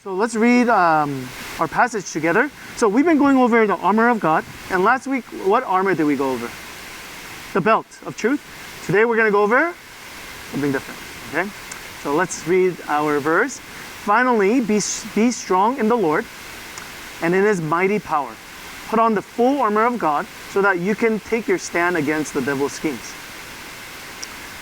So let's read our passage together. So we've been going over the armor of God. And last week, what armor did we go over? The belt of truth. Today we're going to go over something different. Okay? So let's read our verse. Finally, be strong in the Lord and in his mighty power. Put on the full armor of God so that you can take your stand against the devil's schemes.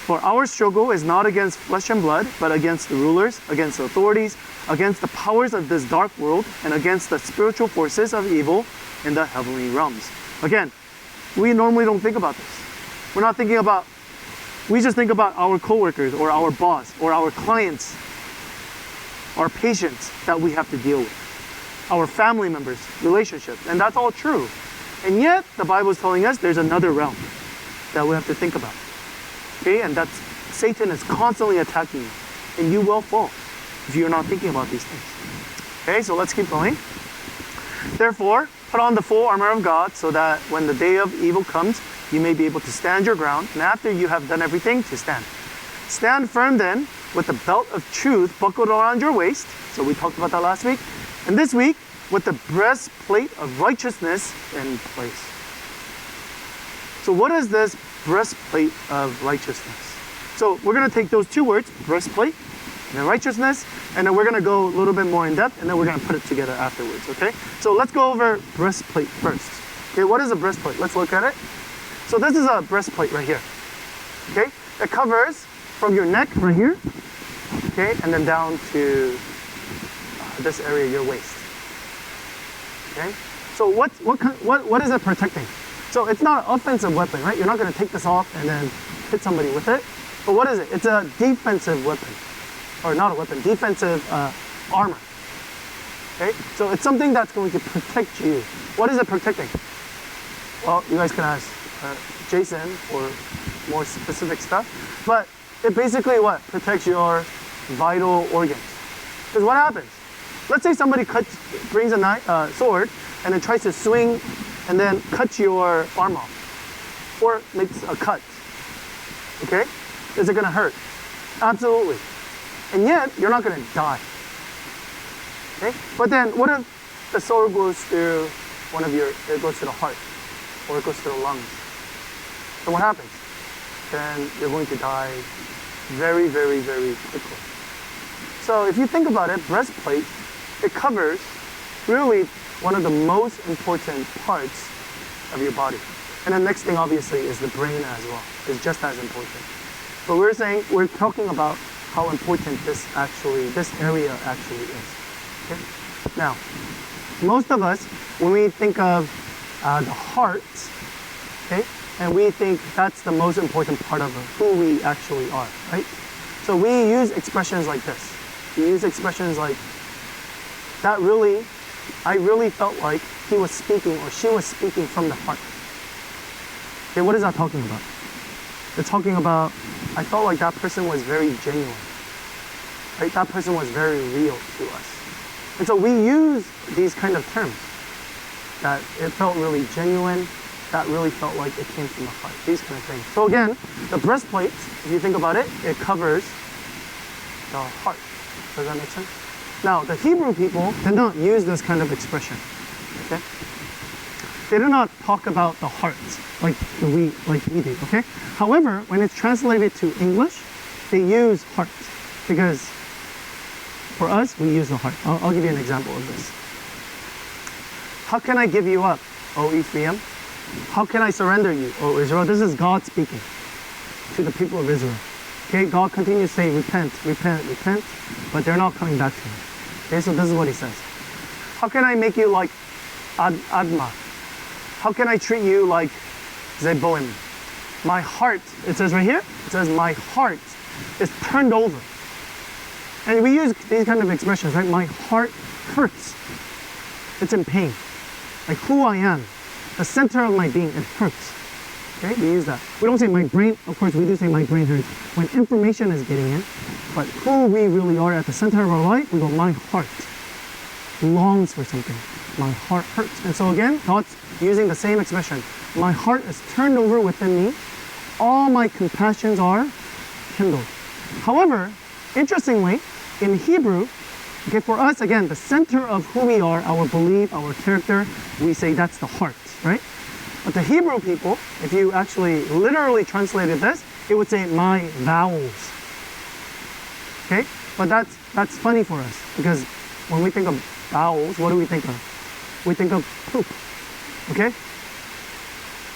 For our struggle is not against flesh and blood, but against the rulers, against the authorities, against the powers of this dark world, and against the spiritual forces of evil in the heavenly realms. Again, we normally don't think about this. We're not thinking about, we just think about our coworkers or our boss or our clients, our patients that we have to deal with, our family members, relationships, and that's all true. And yet, the Bible is telling us there's another realm that we have to think about. Okay, and that's Satan is constantly attacking you, and you will fall if you're not thinking about these things. Okay, so let's keep going. Therefore, put on the full armor of God so that when the day of evil comes, you may be able to stand your ground, and after you have done everything, to stand. Stand firm then, with the belt of truth buckled around your waist. So we talked about that last week. And this week, with the breastplate of righteousness in place. So what is this breastplate of righteousness? So we're going to take those two words, breastplate and then righteousness, and then we're going to go a little bit more in depth, and then we're going to put it together afterwards, okay? So let's go over breastplate first. Okay, what is a breastplate? Let's look at it. So this is a breastplate right here, okay? It covers from your neck right here, okay, and then down to this area, your waist, okay? So what is it protecting? So it's not an offensive weapon, right? You're not going to take this off and then hit somebody with it. But what is it? It's a defensive weapon. Or not a weapon, defensive armor. Okay? So it's something that's going to protect you. What is it protecting? Well, you guys can ask Jason for more specific stuff. But it basically what? Protects your vital organs. Because what happens? Let's say somebody brings a sword and then tries to swing and then cuts your arm off, or makes a cut, okay? Is it gonna hurt? Absolutely. And yet, you're not gonna die, okay? But then, what if the sword goes through it goes to the heart, or it goes to the lungs? So what happens? Then you're going to die very, very, very quickly. So if you think about it, breastplate, it covers really one of the most important parts of your body. And the next thing, obviously, is the brain as well. It's just as important. But we're talking about how important this area actually is. Okay? Now, most of us, when we think of the heart, okay, and we think that's the most important part of who we actually are, right? So we use expressions like this. We use expressions like, I really felt like he was speaking or she was speaking from the heart. Okay, what is that talking about? It's talking about, I felt like that person was very genuine. Right? That person was very real to us. And so we use these kind of terms. That it felt really genuine, that really felt like it came from the heart. These kind of things. So again, the breastplate, if you think about it, it covers the heart. Does that make sense? Now, the Hebrew people did not use this kind of expression, okay? They do not talk about the heart like we do, okay? However, when it's translated to English, they use heart because for us, we use the heart. I'll give you an example of this. How can I give you up, O Ephraim? How can I surrender you, O Israel? This is God speaking to the people of Israel. Okay, God continues to say, repent, repent, repent, but they're not coming back to him. Okay, so this is what he says. How can I make you like Admah? How can I treat you like Zeboim? My heart, it says right here, it says my heart is turned over. And we use these kind of expressions, right? My heart hurts. It's in pain. Like who I am, the center of my being, it hurts. Okay, we use that. We don't say my brain, of course we do say my brain hurts when information is getting in, but who we really are at the center of our life, we go, my heart longs for something. My heart hurts. And so again, God's using the same expression. My heart is turned over within me. All my compassions are kindled. However, interestingly, in Hebrew, Okay, for us, again, the center of who we are, our belief, our character, we say that's the heart, right? But the Hebrew people, if you actually literally translated this, it would say my bowels. Okay, but that's funny for us because when we think of bowels, what do we think of? We think of poop. Okay,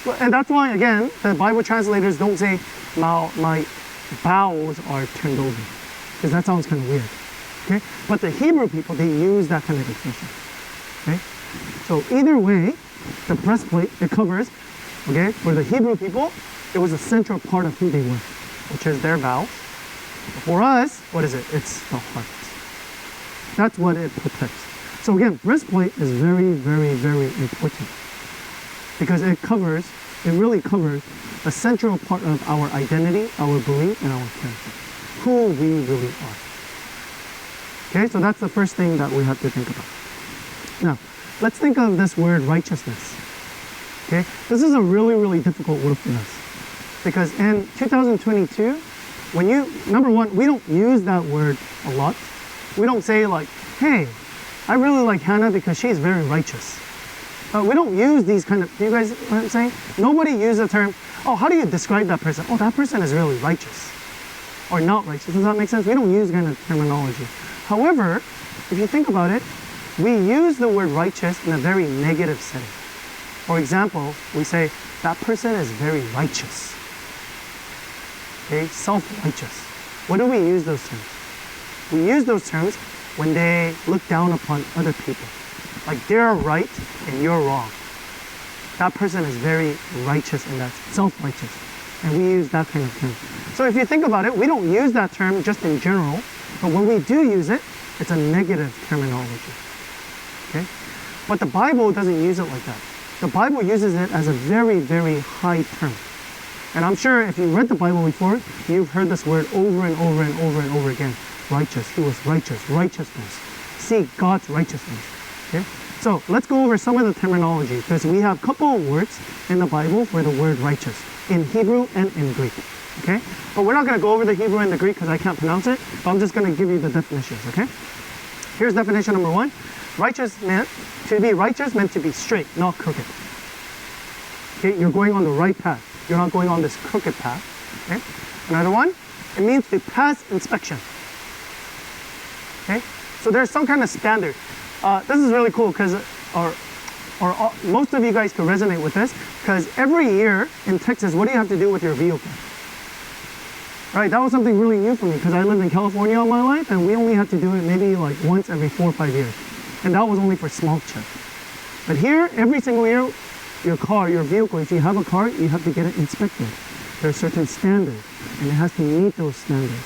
well, and that's why again the Bible translators don't say my bowels are turned over because that sounds kind of weird. Okay, but the Hebrew people, they use that kind of expression. Okay, so either way, the breastplate, it covers, okay, for the Hebrew people, it was a central part of who they were, which is their bowels. For us, what is it? It's the heart. That's what it protects. So again, breastplate is very, very, very important because it really covers a central part of our identity, our belief, and our character, who we really are. Okay, so that's the first thing that we have to think about. Now, let's think of this word righteousness. Okay, this is a really, really difficult word for us because in 2022, number one, we don't use that word a lot. We don't say like, hey, I really like Hannah because she's very righteous. We don't use these kind of, do you guys know what I'm saying? Nobody uses the term, oh, how do you describe that person? Oh, that person is really righteous or not righteous. Does that make sense? We don't use kind of terminology. However, if you think about it, we use the word righteous in a very negative setting. For example, we say, that person is very righteous. Okay, self-righteous. What do we use those terms? We use those terms when they look down upon other people. Like they're right and you're wrong. That person is very righteous and that's self-righteous. And we use that kind of term. So if you think about it, we don't use that term just in general, but when we do use it, it's a negative terminology. Okay? But the Bible doesn't use it like that. The Bible uses it as a very, very high term. And I'm sure if you read the Bible before, you've heard this word over and over and over and over again. Righteous. He was righteous. Righteousness. Seek God's righteousness. Okay? So let's go over some of the terminology because we have a couple of words in the Bible for the word righteous in Hebrew and in Greek. Okay? But we're not going to go over the Hebrew and the Greek because I can't pronounce it. But I'm just going to give you the definitions. Okay? Here's definition number one. To be righteous meant to be straight, not crooked. Okay? You're going on the right path. You're not going on this crooked path. Okay? Another one, it means to pass inspection. Okay? So there's some kind of standard. This is really cool because, most of you guys can resonate with this because every year in Texas, what do you have to do with your vehicle? Right, that was something really new for me because I lived in California all my life and we only had to do it maybe like once every 4 or 5 years. And that was only for small check. But here, every single year, your vehicle, if you have a car, you have to get it inspected. There are certain standards and it has to meet those standards.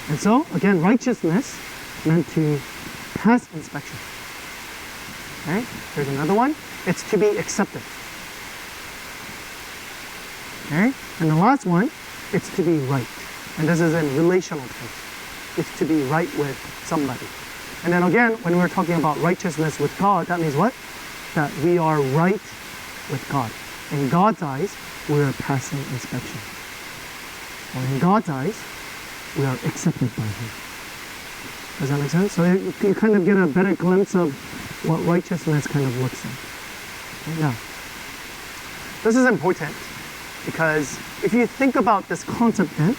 And so, again, righteousness meant to pass inspection. Okay, here's another one. It's to be accepted. Okay, and the last one, it's to be right. And this is in relational terms. It's to be right with somebody. And then again, when we're talking about righteousness with God, that means what? That we are right with God. In God's eyes, we are passing inspection. Or in God's eyes, we are accepted by Him. Does that make sense? So you kind of get a better glimpse of what righteousness kind of looks like. Yeah. This is important because if you think about this concept then,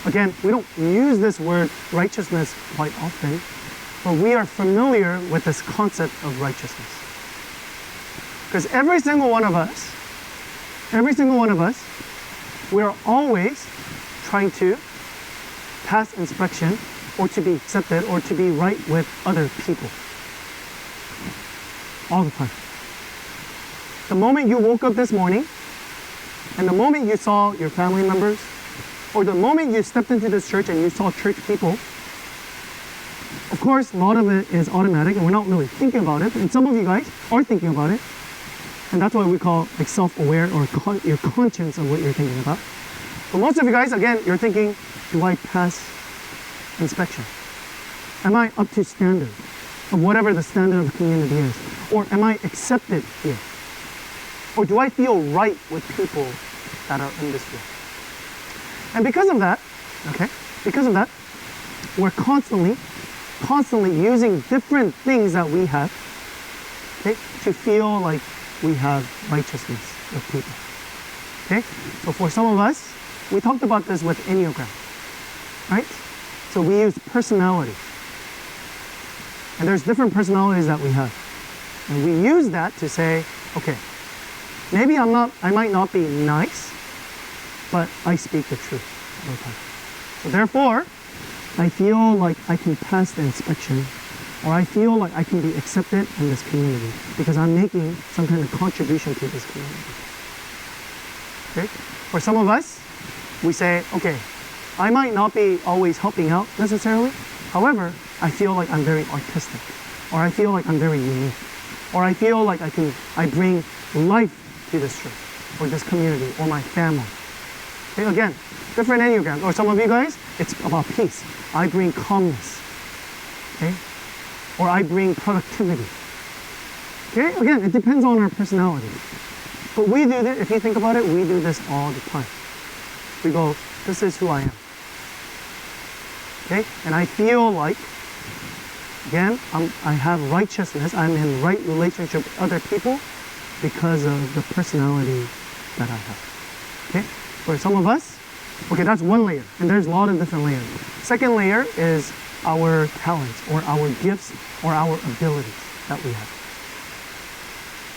again, we don't use this word righteousness quite often, but we are familiar with this concept of righteousness. Because every single one of us, we are always trying to pass inspection or to be accepted or to be right with other people. All the time. The moment you woke up this morning and the moment you saw your family members or the moment you stepped into this church and you saw church people, of course, a lot of it is automatic and we're not really thinking about it. And some of you guys are thinking about it. And that's why we call like self-aware or your conscience of what you're thinking about. But most of you guys, again, you're thinking, do I pass inspection? Am I up to standard of whatever the standard of the community is? Or am I accepted here? Or do I feel right with people that are in this room? And because of that, we're constantly constantly using different things that we have, okay, to feel like we have righteousness with people. Okay? So for some of us, we talked about this with Enneagram, right? So we use personality. And there's different personalities that we have. And we use that to say, okay, maybe I might not be nice, but I speak the truth all the time. So therefore, I feel like I can pass the inspection, or I feel like I can be accepted in this community because I'm making some kind of contribution to this community. Okay? For some of us, we say, okay, I might not be always helping out necessarily. However, I feel like I'm very artistic, or I feel like I'm very unique, or I feel like I bring life to this church, or this community, or my family. Okay, again, different Enneagrams. Or some of you guys, it's about peace. I bring calmness. Okay? Or I bring productivity. Okay? Again, it depends on our personality. But we do this, if you think about it, we do this all the time. We go, this is who I am. Okay? And I feel like, again, I have righteousness. I'm in right relationship with other people because of the personality that I have. Okay? For some of us, okay, that's one layer, and there's a lot of different layers. Second layer is our talents, or our gifts, or our abilities that we have.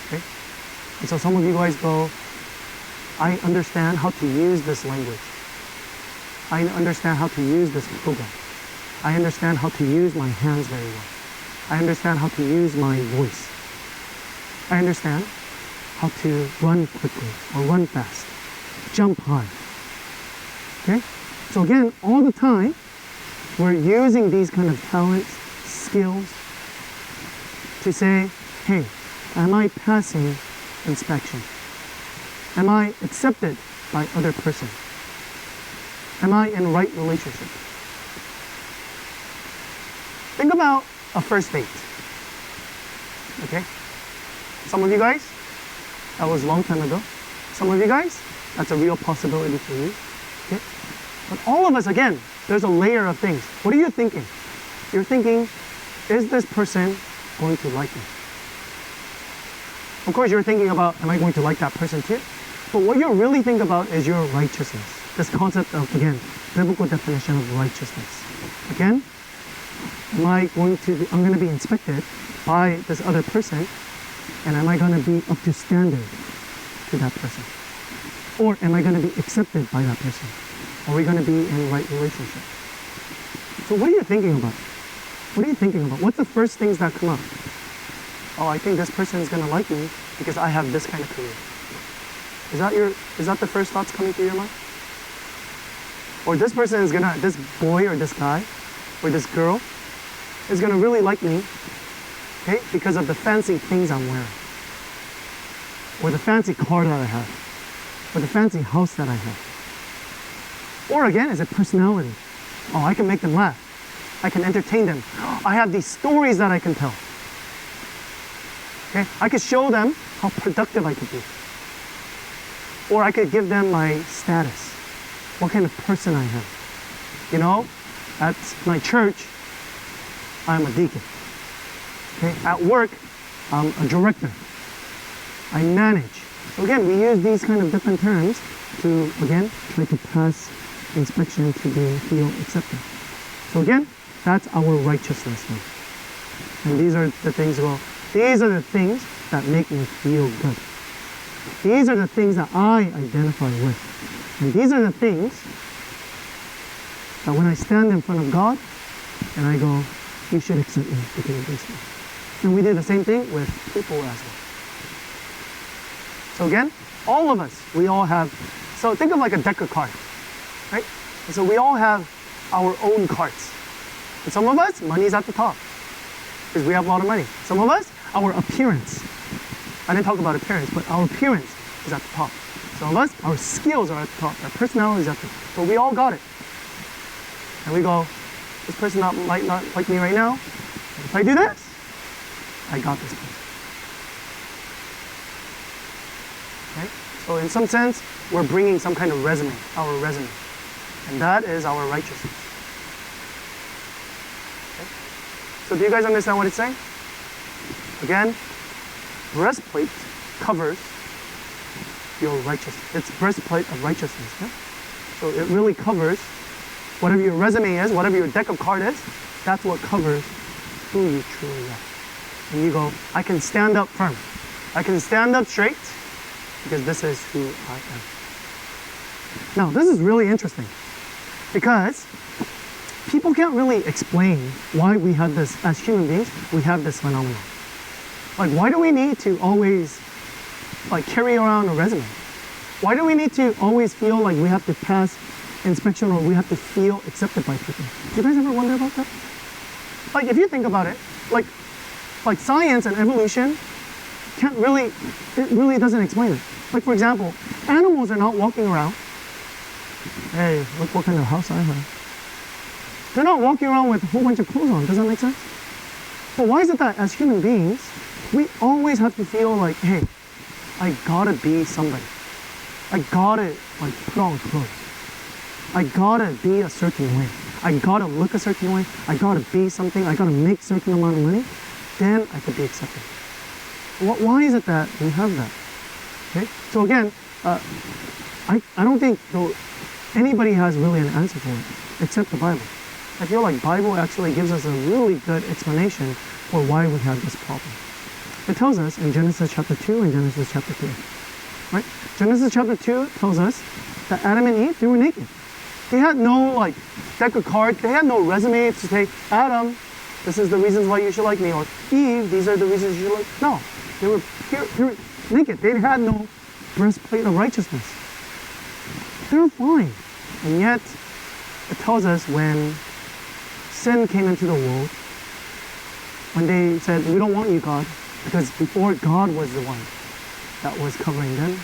Okay? And so some of you guys go, I understand how to use this language. I understand how to use this program. I understand how to use my hands very well. I understand how to use my voice. I understand how to run quickly, or run fast. Jump high. Okay? So again, all the time, we're using these kind of talents, skills, to say, hey, am I passing inspection? Am I accepted by other person? Am I in right relationship? Think about a first date. Okay? Some of you guys, that was a long time ago. Some of you guys, that's a real possibility for you. Okay? But all of us, again, there's a layer of things. What are you thinking? You're thinking, is this person going to like me? Of course, you're thinking about, am I going to like that person too? But what you really think about is your righteousness. This concept of, again, biblical definition of righteousness. Again, I'm going to be inspected by this other person, and am I going to be up to standard to that person? Or am I going to be accepted by that person? Are we going to be in right relationship? So what are you thinking about? What are you thinking about? What's the first things that come up? Oh, I think this person is going to like me because I have this kind of career. Is that the first thoughts coming through your mind? Or this person is this boy or this guy or this girl is going to really like me, okay, because of the fancy things I'm wearing, or the fancy car that I have, or the fancy house that I have. Or again, is it personality? Oh, I can make them laugh. I can entertain them. I have these stories that I can tell. Okay? I could show them how productive I could be. Or I could give them my status, what kind of person I am. You know, at my church, I'm a deacon. Okay? At work, I'm a director. I manage. So again, we use these kind of different terms to, again, try to pass inspection to feel accepted. So again, that's our righteousness now. And these are the things, these are the things that make me feel good. These are the things that I identify with. And these are the things that when I stand in front of God and I go, you should accept me because of these things. And we do the same thing with people as well. So again, all of us, we all have, so think of like a deck of cards, right? And so we all have our own cards. And some of us, money's at the top because we have a lot of money. Some of us, our appearance. I didn't talk about appearance, but our appearance is at the top. Some of us, our skills are at the top. Our personality is at the top. So we all got it. And we go, this person might not like me right now. If I do this, I got this person. Okay? So in some sense, we're bringing some kind of resume, our resume. And that is our righteousness. Okay? So do you guys understand what it's saying? Again, breastplate covers your righteousness. It's breastplate of righteousness. Yeah? So it really covers whatever your resume is, whatever your deck of cards is. That's what covers who you truly are. And you go, I can stand up firm. I can stand up straight because this is who I am. Now, this is really interesting because people can't really explain why we have this, as human beings, we have this phenomenon. Like, why do we need to always, like, carry around a resume? Why do we need to always feel like we have to pass inspection or we have to feel accepted by people? Do you guys ever wonder about that? Like, if you think about it, like science and evolution can't really, it really doesn't explain it. Like, for example, animals are not walking around. Hey, look what kind of house I have. They're not walking around with a whole bunch of clothes on. Does that make sense? But why is it that as human beings, we always have to feel like, hey, I gotta be somebody. I gotta, like, put on clothes. I gotta be a certain way. I gotta look a certain way. I gotta be something. I gotta make a certain amount of money. Then I could be accepted. Why is it that we have that? Okay. So again, I don't think anybody has really an answer for it except the Bible. I feel like Bible actually gives us a really good explanation for why we have this problem. It tells us in Genesis chapter 2 and Genesis chapter 3. Right? Genesis chapter 2 tells us that Adam and Eve, they were naked. They had no like deck of cards. They had no resume to say, Adam, this is the reasons why you should like me, or Eve, these are the reasons you should like. No, they were naked. They had no breastplate of righteousness. They were fine. And yet, it tells us when sin came into the world, when they said, we don't want you, God, because before God was the one that was covering them.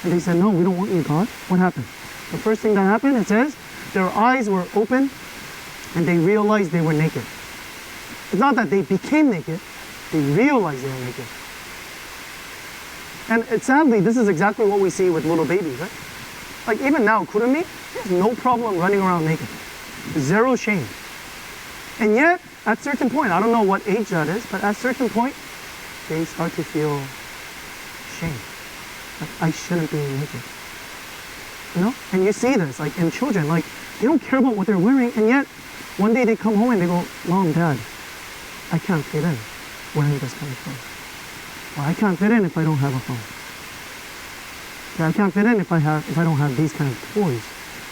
And they said, no, we don't want you, God. What happened? The first thing that happened, it says, their eyes were open and they realized they were naked. It's not that they became naked, they realized they were naked. And sadly, this is exactly what we see with little babies, right? Like even now, Kurumi, he has no problem running around naked. Zero shame. And yet, at a certain point, I don't know what age that is, but at a certain point, they start to feel shame. Like, I shouldn't be naked. You know? And you see this, like in children, like they don't care about what they're wearing, and yet one day they come home and they go, Mom, Dad, I can't fit in wearing this kind of clothes. Or I can't fit in if I don't have a phone. I can't fit in if I don't have these kind of toys.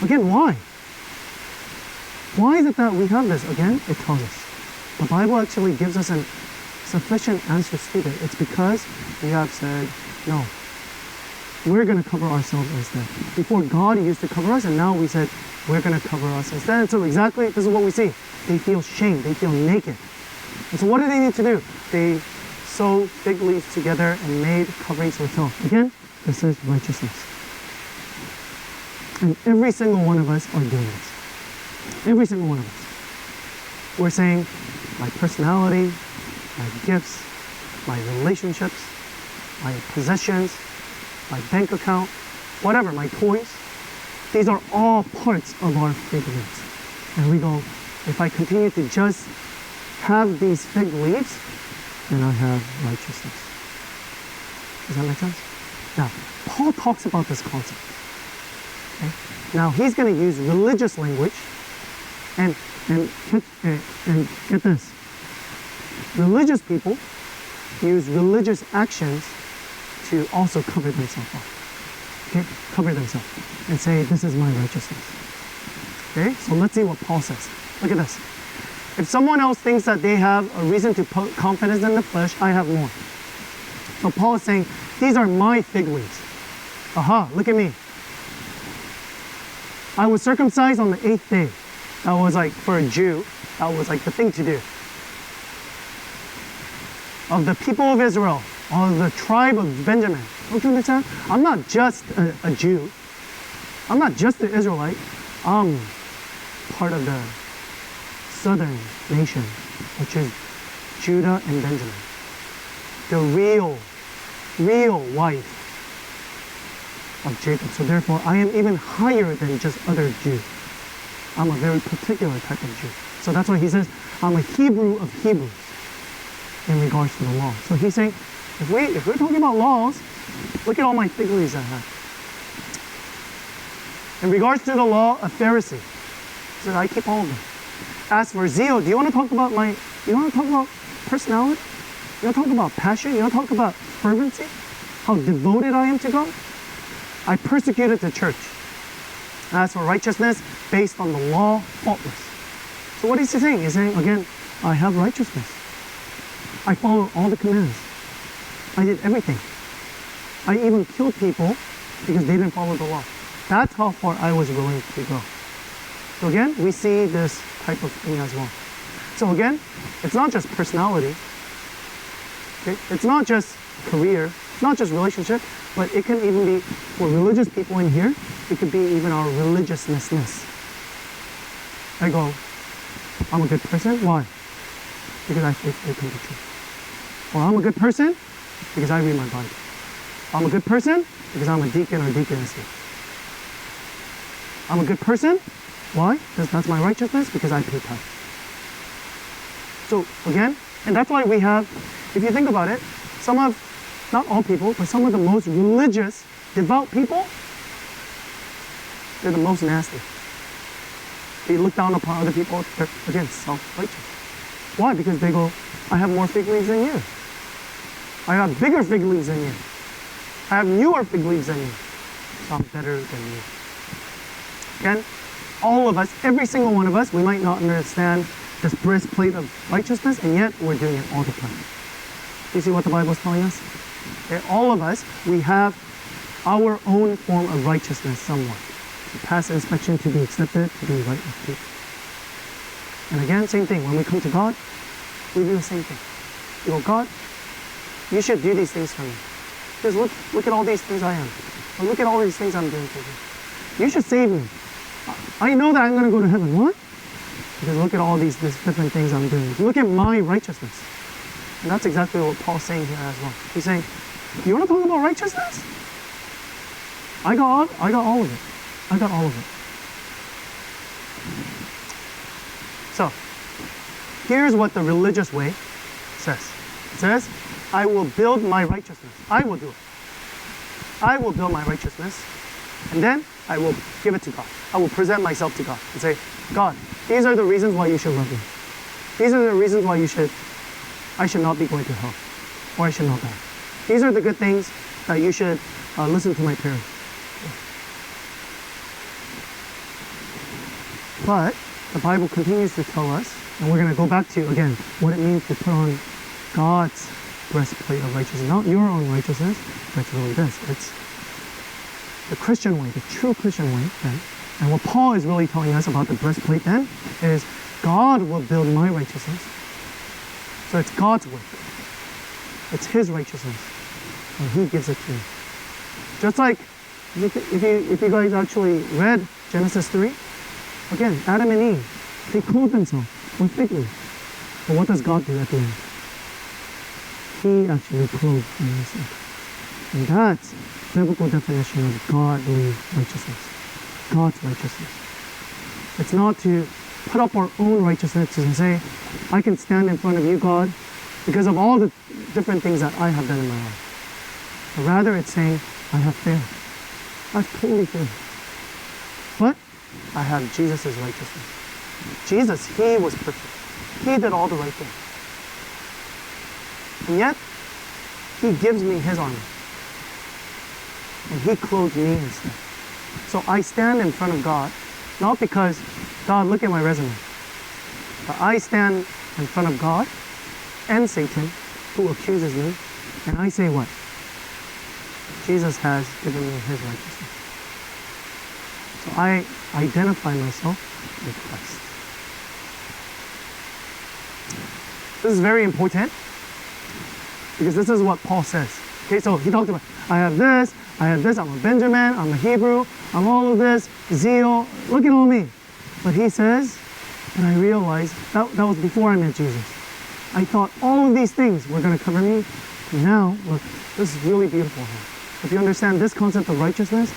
Again, why? Why is it that we have this? Again, it tells us. The Bible actually gives us a sufficient answer to it. It's because we have said, no, we're going to cover ourselves instead. Before God used to cover us, and now we said, we're going to cover us instead. And so exactly, this is what we see. They feel shame. They feel naked. And so what do they need to do? They sewed fig leaves together and made coverings for themselves. Again, this is righteousness. And every single one of us are doing this. Every single one of us. We're saying, my personality, my gifts, my relationships, my possessions, my bank account, whatever, my toys, these are all parts of our fig leaves. And we go, if I continue to just have these fig leaves, then I have righteousness. Does that make sense? Now, Paul talks about this concept. Okay? Now, he's going to use religious language, and get this. Religious people use religious actions to also cover themselves up. Okay? Cover themselves and say, this is my righteousness. Okay? So let's see what Paul says. Look at this. If someone else thinks that they have a reason to put confidence in the flesh, I have more. So Paul is saying, these are my fig leaves. Aha, look at me. I was circumcised on the 8th day. That was like, for a Jew, that was like the thing to do. Of the people of Israel, of the tribe of Benjamin. Don't you understand? I'm not just a Jew. I'm not just an Israelite. I'm part of the southern nation, which is Judah and Benjamin. The real wife of Jacob. So therefore, I am even higher than just other Jews. I'm a very particular type of Jew. So that's why he says, I'm a Hebrew of Hebrews in regards to the law. So he's saying, if we're talking about laws, look at all my fig leaves I have. In regards to the law, a Pharisee. He said, I keep all of them. As for zeal, do you want to talk about personality? You want to talk about passion? You want to talk about fervency? How devoted I am to God? I persecuted the church. As for righteousness, based on the law, faultless. So what is he saying? He's saying, again, I have righteousness. I follow all the commands. I did everything. I even killed people because they didn't follow the law. That's how far I was willing to go. So again, we see this type of thing as well. So again, it's not just personality. Okay? It's not just career. It's not just relationship, but it can even be, for religious people in here, it could be even our religiousness. I go, I'm a good person. Why? Because I faithfully come to church. Or I'm a good person because I read my Bible. I'm a good person because I'm a deacon or deaconess here. I'm a good person. Why? Because that's my righteousness, because I pay tithe. So again, and that's why we have, if you think about it, not all people, but some of the most religious, devout people, they're the most nasty. They look down upon other people, they're, again, self-righteous. Why? Because they go, I have more fig leaves than you. I have bigger fig leaves than you. I have newer fig leaves than you. So I'm better than you. Again, all of us, every single one of us, we might not understand this breastplate of righteousness, and yet we're doing it all the time. You see what the Bible is telling us? Okay, all of us, we have our own form of righteousness somewhat. To pass inspection, to be accepted, to be right with people. And again, same thing. When we come to God, we do the same thing. You go, God, you should do these things for me. Because look at all these things I am. Or look at all these things I'm doing for you. You should save me. I know that I'm going to go to heaven. What? Because look at all these different things I'm doing. Look at my righteousness. And that's exactly what Paul's saying here as well. He's saying, you want to talk about righteousness? I got all of it. I got all of it. So, here's what the religious way says. It says, I will build my righteousness. I will do it. I will build my righteousness. And then I will give it to God. I will present myself to God and say, God, these are the reasons why you should love me. These are the reasons why I should not be going to hell. Or I should not die. These are the good things that you should listen to my parents. But the Bible continues to tell us, and we're going to go back to, again, what it means to put on God's breastplate of righteousness. Not your own righteousness, but it's really this. It's the Christian way, the true Christian way then. And what Paul is really telling us about the breastplate then is God will build my righteousness. So it's God's work. It's His righteousness. And He gives it to me. Just like if you guys actually read Genesis 3, again, Adam and Eve, they clothed themselves with fig leaves. But what does God do at the end? He actually clothed himself. And that's biblical definition of godly righteousness. God's righteousness. It's not to put up our own righteousness and say, I can stand in front of you, God, because of all the different things that I have done in my life. But rather it's saying, I have failed. I've totally failed. But I have Jesus' righteousness. Jesus, He was perfect. He did all the right things. And yet, He gives me His armor. And He clothed me instead. So I stand in front of God, not because, God, look at my resume. But I stand in front of God and Satan, who accuses me, and I say what? Jesus has given me His righteousness. So I identify myself with Christ. This is very important, because this is what Paul says. Okay, so he talked about, I have this, I'm a Benjamin, I'm a Hebrew, I'm all of this, zeal, look at all me. But he says, and I realized, that was before I met Jesus. I thought all of these things were going to cover me. And now, look, this is really beautiful here. If you understand this concept of righteousness,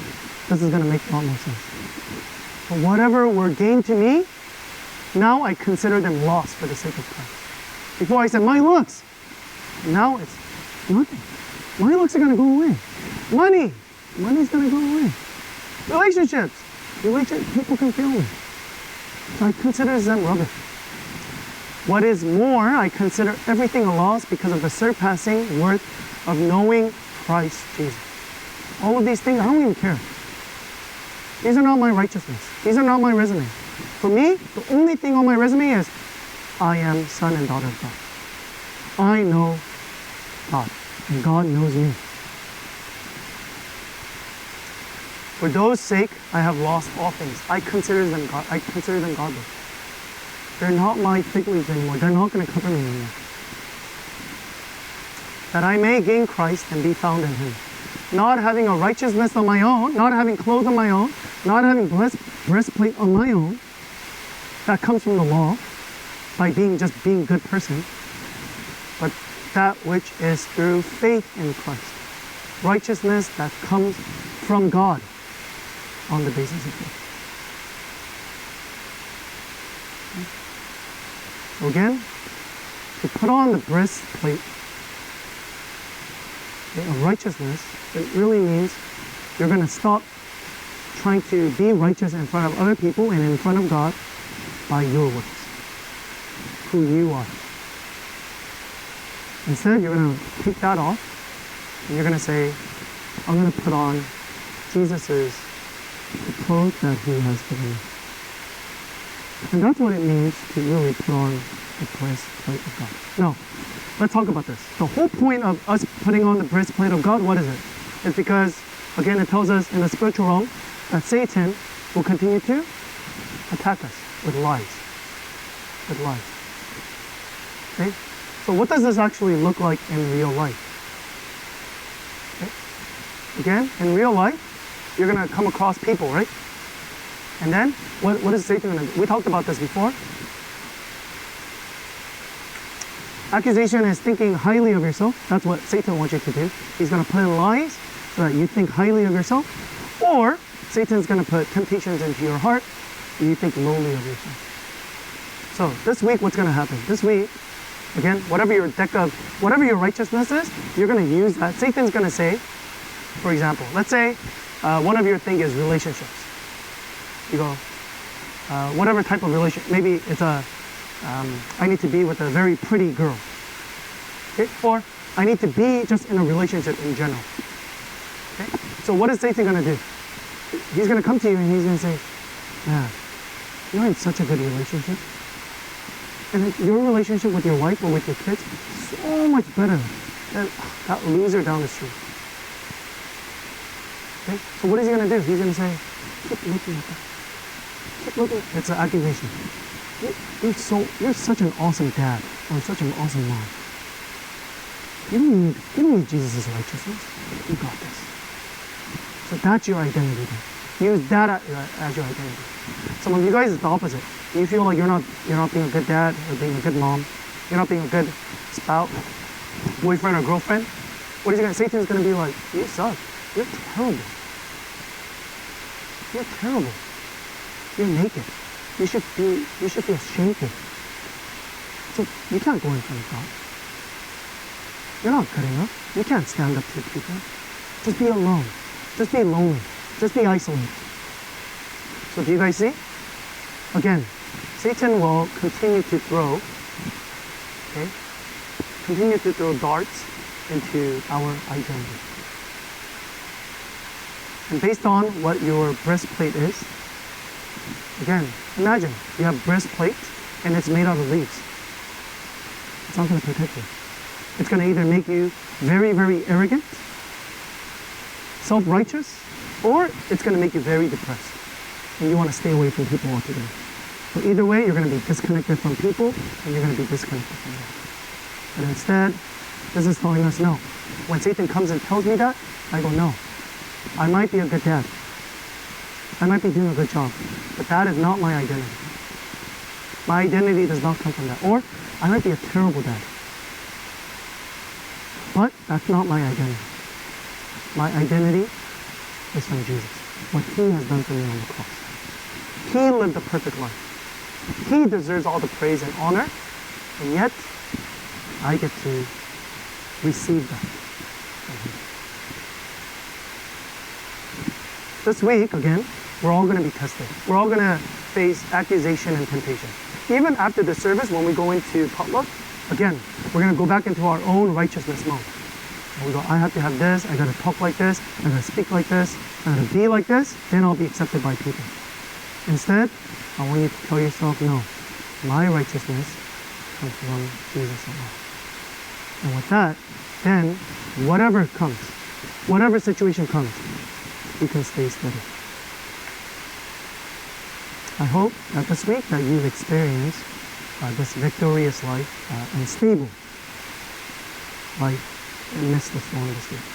this is going to make a lot more sense. But whatever were gained to me, Now I consider them lost for the sake of Christ. Before I said, my looks. Now it's nothing. My looks are going to go away. Money's going to go away. Relationships. People can feel me. So I consider them rubbish. What is more, I consider everything a loss because of the surpassing worth of knowing Christ Jesus. All of these things, I don't even care. These are not my righteousness. These are not my resume. For me, the only thing on my resume is I am son and daughter of God. I know God, and God knows me. For those sake, I have lost all things. I consider them garbage. They're not my fig leaves anymore. They're not going to cover me anymore. That I may gain Christ and be found in Him. Not having a righteousness on my own, not having clothes on my own, not having breastplate on my own, that comes from the law, by being a good person, but that which is through faith in Christ. Righteousness that comes from God on the basis of faith. So again, to put on the breastplate of righteousness, it really means you're going to stop trying to be righteous in front of other people and in front of God by your works, who you are. Instead, you're going to take that off and you're going to say, I'm going to put on Jesus' clothes that He has given me. And that's what it means to really put on the breastplate of God. Now, let's talk about this. The whole point of us putting on the breastplate of God, what is it? It's because, again, it tells us in the spiritual realm that Satan will continue to attack us with lies. With lies. Okay? So what does this actually look like in real life? Okay? Again, in real life, you're going to come across people, right? And then, what is Satan going to do? We talked about this before. Accusation is thinking highly of yourself. That's what Satan wants you to do. He's going to put in lies so that you think highly of yourself. Or Satan's going to put temptations into your heart and you think lowly of yourself. So this week, what's going to happen? This week, again, whatever your righteousness is, you're going to use that. Satan's going to say, for example, let's say one of your thing is relationships. You go, whatever type of relationship, maybe it's I need to be with a very pretty girl. Okay? Or I need to be just in a relationship in general. Okay? So what is Satan going to do? He's going to come to you and he's going to say, yeah, you're in such a good relationship. And your relationship with your wife or with your kids is so much better than that loser down the street. Okay? So what is he going to do? He's going to say, keep looking at that. Keep looking. It's an accusation. You're such an awesome dad or such an awesome mom. You don't need Jesus' righteousness. You got this. So that's your identity then. Use that as your identity. Some of you guys, it's the opposite. You feel like you're not being a good dad or being a good mom. You're not being a good spouse, boyfriend or girlfriend. What is he going to say? Satan's going to be like, you suck. You're terrible. You're terrible. You're naked. You should be ashamed of it. So you can't go in front of God. You're not good enough. You can't stand up to people. Just be alone. Just be lonely. Just be isolated. So do you guys see? Again, Satan will continue to throw darts into our identity. And based on what your breastplate is, again, imagine you have breastplate and it's made out of leaves. It's not going to protect you. It's going to either make you very, very arrogant, self-righteous, or it's going to make you very depressed. And you want to stay away from people altogether. So either way, you're going to be disconnected from people and you're going to be disconnected from God. But instead, this is telling us no. When Satan comes and tells me that, I go, no. I might be a good dad. I might be doing a good job, but that is not my identity. My identity does not come from that. Or I might be a terrible dad, but that's not my identity. My identity is from Jesus. What He has done for me on the cross. He lived a perfect life. He deserves all the praise and honor, and yet I get to receive that from Him. This week, again, we're all going to be tested. We're all going to face accusation and temptation. Even after the service, when we go into potluck, again, we're going to go back into our own righteousness mode. We go, I have to have this, I got to talk like this, I got to speak like this, I got to be like this, then I'll be accepted by people. Instead, I want you to tell yourself, no, my righteousness comes from Jesus alone. And with that, then, whatever comes, whatever situation comes, you can stay steady. I hope that this week that you've experienced this victorious life and stable life amidst the storm this week.